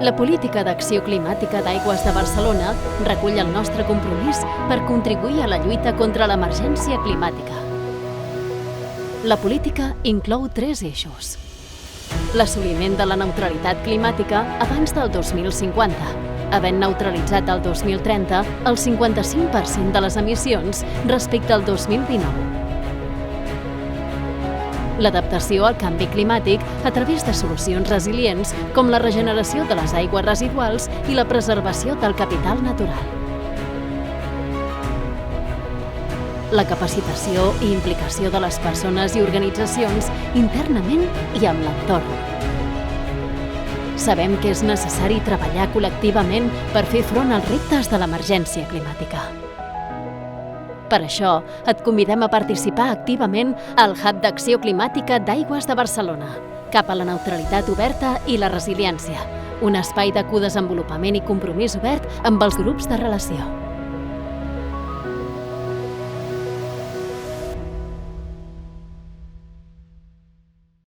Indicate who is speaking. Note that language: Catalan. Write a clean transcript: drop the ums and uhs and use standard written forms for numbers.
Speaker 1: La política d'acció climàtica d'Aigües de Barcelona recull el nostre compromís per contribuir a la lluita contra l'emergència climàtica. La política inclou 3 eixos. L'assoliment de la neutralitat climàtica abans del 2050, havent neutralitzat el 2030 el 55% de les emissions respecte al 2019. L'adaptació al canvi climàtic a través de solucions resilients com la regeneració de les aigües residuals i la preservació del capital natural. La capacitació i implicació de les persones i organitzacions internament i amb l'entorn. Sabem que és necessari treballar col·lectivament per fer front als reptes de l'emergència climàtica. Per això, et convidem a participar activament al Hub d'Acció Climàtica d'Aigües de Barcelona, cap a la neutralitat oberta i la resiliència, un espai de codesenvolupament i compromís obert amb els grups de relació.